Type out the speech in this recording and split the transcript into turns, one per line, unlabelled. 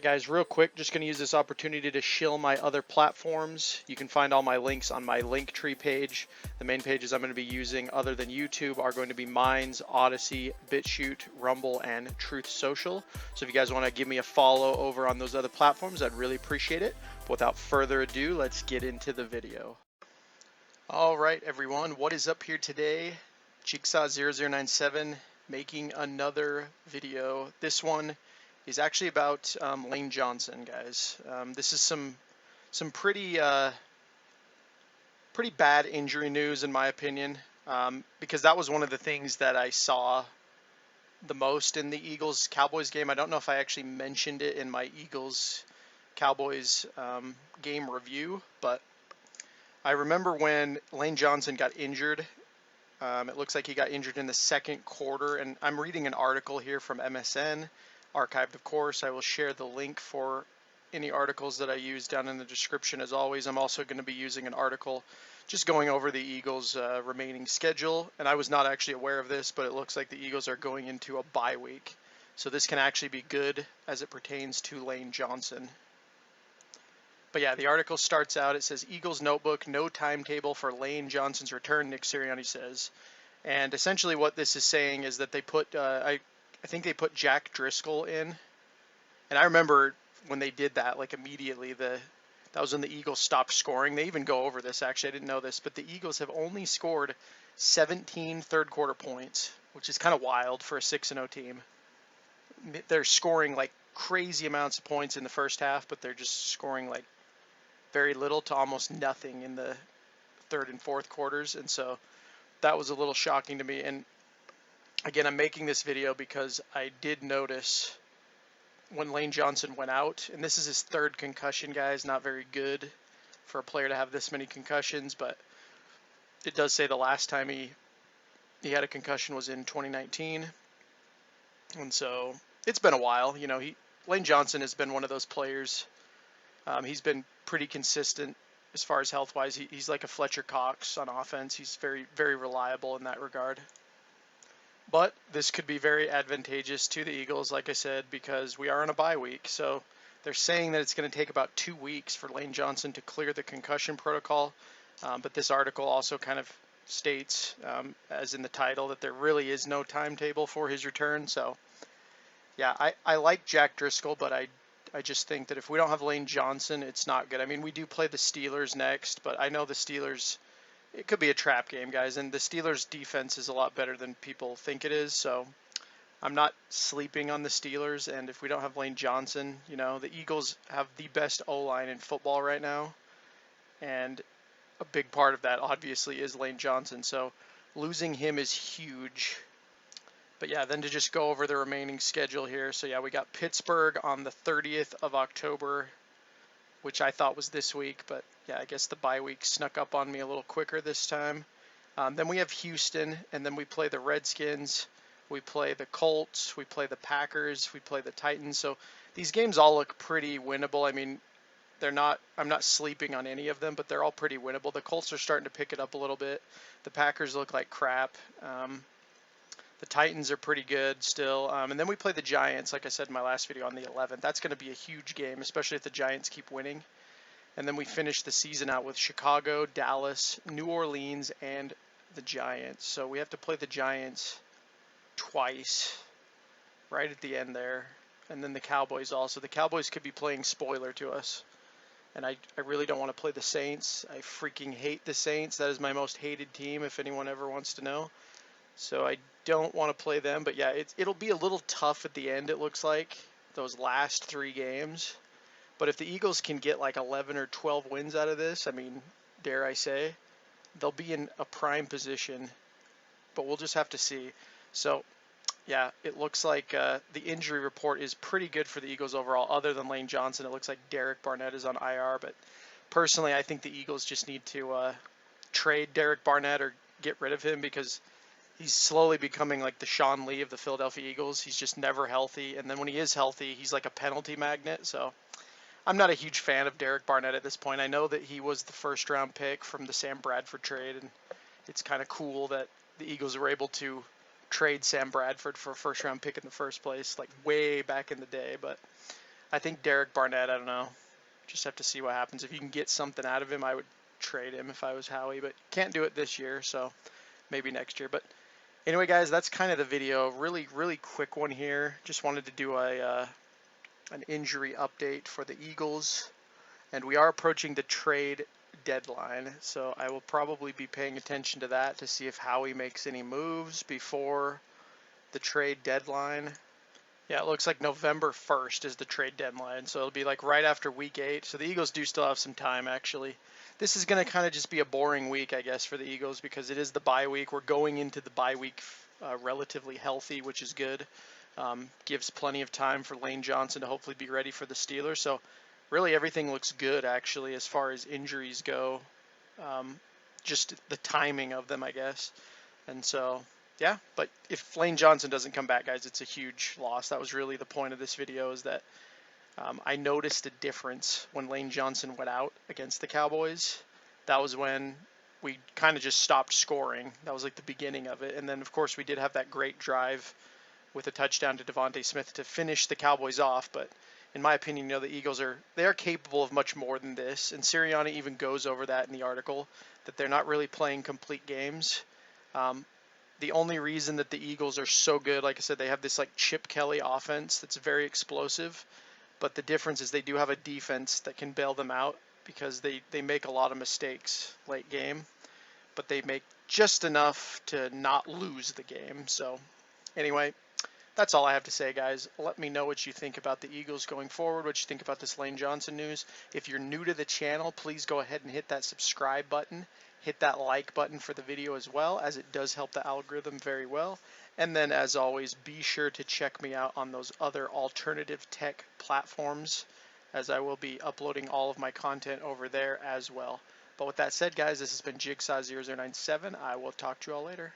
Guys, real quick, just going to use this opportunity to shill my other platforms. You can find all my links on my Linktree page. The main pages I'm going to be using other than YouTube are going to be Minds, Odyssey, BitChute, Rumble, and Truth Social. So if you guys want to give me a follow over on those other platforms, I'd really appreciate it. But without further ado, let's get into the video. All right, everyone, what is up here today? Jigsaw0097 making another video. This one is actually about Lane Johnson, guys. This is some pretty bad injury news in my opinion, because that was one of the things that I saw the most in the Eagles-Cowboys game. I don't know if I actually mentioned it in my Eagles-Cowboys game review, but I remember when Lane Johnson got injured. It looks like he got injured in the second quarter, and I'm reading an article here from MSN, archived of course. I will share the link for any articles that I use down in the description as always. I'm also going to be using an article just going over the Eagles' remaining schedule, and I was not actually aware of this, but it looks like the Eagles are going into a bye week. So this can actually be good as it pertains to Lane Johnson. But yeah, the article starts out, it says, Eagles notebook, no timetable for Lane Johnson's return, Nick Sirianni says. And essentially what this is saying is that they put, I think they put Jack Driscoll in. And I remember when they did that, like immediately, that was when the Eagles stopped scoring. They even go over this, actually, I didn't know this, but the Eagles have only scored 17 third quarter points, which is kind of wild for a 6-0 team. They're scoring like crazy amounts of points in the first half, but they're just scoring like very little to almost nothing in the third and fourth quarters, and so that was a little shocking to me. And again, I'm making this video because I did notice when Lane Johnson went out, and this is his third concussion, guys, not very good for a player to have this many concussions, but it does say the last time he had a concussion was in 2019, and so it's been a while. You know, Lane Johnson has been one of those players. He's been pretty consistent as far as health-wise. He's like a Fletcher Cox on offense. He's very, very reliable in that regard. But this could be very advantageous to the Eagles, like I said, because we are on a bye week. So they're saying that it's going to take about 2 weeks for Lane Johnson to clear the concussion protocol. But this article also kind of states, as in the title, that there really is no timetable for his return. So yeah, I like Jack Driscoll, but I just think that if we don't have Lane Johnson, it's not good. I mean, we do play the Steelers next, but I know the Steelers, it could be a trap game, guys, and the Steelers' defense is a lot better than people think it is, so I'm not sleeping on the Steelers, and if we don't have Lane Johnson, you know, the Eagles have the best O-line in football right now, and a big part of that, obviously, is Lane Johnson, so losing him is huge. But yeah, then to just go over the remaining schedule here. So yeah, we got Pittsburgh on the 30th of October, which I thought was this week, but yeah, I guess the bye week snuck up on me a little quicker this time. Then we have Houston, and then we play the Redskins, we play the Colts, we play the Packers, we play the Titans. So these games all look pretty winnable. I mean, I'm not sleeping on any of them, but they're all pretty winnable. The Colts are starting to pick it up a little bit. The Packers look like crap. The Titans are pretty good still. And then we play the Giants, like I said in my last video, on the 11th. That's going to be a huge game, especially if the Giants keep winning. And then we finish the season out with Chicago, Dallas, New Orleans, and the Giants. So we have to play the Giants twice right at the end there. And then the Cowboys also. The Cowboys could be playing spoiler to us. And I really don't want to play the Saints. I freaking hate the Saints. That is my most hated team, if anyone ever wants to know. So I don't want to play them, but yeah, it'll be a little tough at the end, it looks like, those last 3 games. But if the Eagles can get like 11 or 12 wins out of this, I mean, dare I say, they'll be in a prime position, but we'll just have to see. So yeah, it looks like the injury report is pretty good for the Eagles overall. Other than Lane Johnson, it looks like Derek Barnett is on IR, but personally, I think the Eagles just need to trade Derek Barnett or get rid of him, because he's slowly becoming like the Sean Lee of the Philadelphia Eagles. He's just never healthy, and then when he is healthy, he's like a penalty magnet. So I'm not a huge fan of Derek Barnett at this point. I know that he was the first-round pick from the Sam Bradford trade, and it's kind of cool that the Eagles were able to trade Sam Bradford for a first-round pick in the first place, like way back in the day. But I think Derek Barnett, I don't know. Just have to see what happens. If you can get something out of him, I would trade him if I was Howie, but can't do it this year, so maybe next year. But anyway, guys, that's kind of the video. Really, really quick one here. Just wanted to do an injury update for the Eagles, and we are approaching the trade deadline, so I will probably be paying attention to that to see if Howie makes any moves before the trade deadline. Yeah, it looks like November 1st is the trade deadline, so it'll be like right after week 8. So the Eagles do still have some time, actually. This is going to kind of just be a boring week, I guess, for the Eagles because it is the bye week. We're going into the bye week relatively healthy, which is good. Gives plenty of time for Lane Johnson to hopefully be ready for the Steelers. So really everything looks good, actually, as far as injuries go. Just the timing of them, I guess. And so, yeah, but if Lane Johnson doesn't come back, guys, it's a huge loss. That was really the point of this video, is that I noticed a difference when Lane Johnson went out against the Cowboys. That was when we kind of just stopped scoring. That was like the beginning of it. And then, of course, we did have that great drive with a touchdown to Devontae Smith to finish the Cowboys off. But in my opinion, the Eagles are capable of much more than this. And Sirianni even goes over that in the article, that they're not really playing complete games. The only reason that the Eagles are so good, like I said, they have this like Chip Kelly offense that's very explosive, but the difference is they do have a defense that can bail them out because they make a lot of mistakes late game, but they make just enough to not lose the game. So anyway, that's all I have to say, guys. Let me know what you think about the Eagles going forward, what you think about this Lane Johnson news. If you're new to the channel, please go ahead and hit that subscribe button. Hit that like button for the video as well, as it does help the algorithm very well. And then, as always, be sure to check me out on those other alternative tech platforms, as I will be uploading all of my content over there as well. But with that said, guys, this has been Jigsaw0097. I will talk to you all later.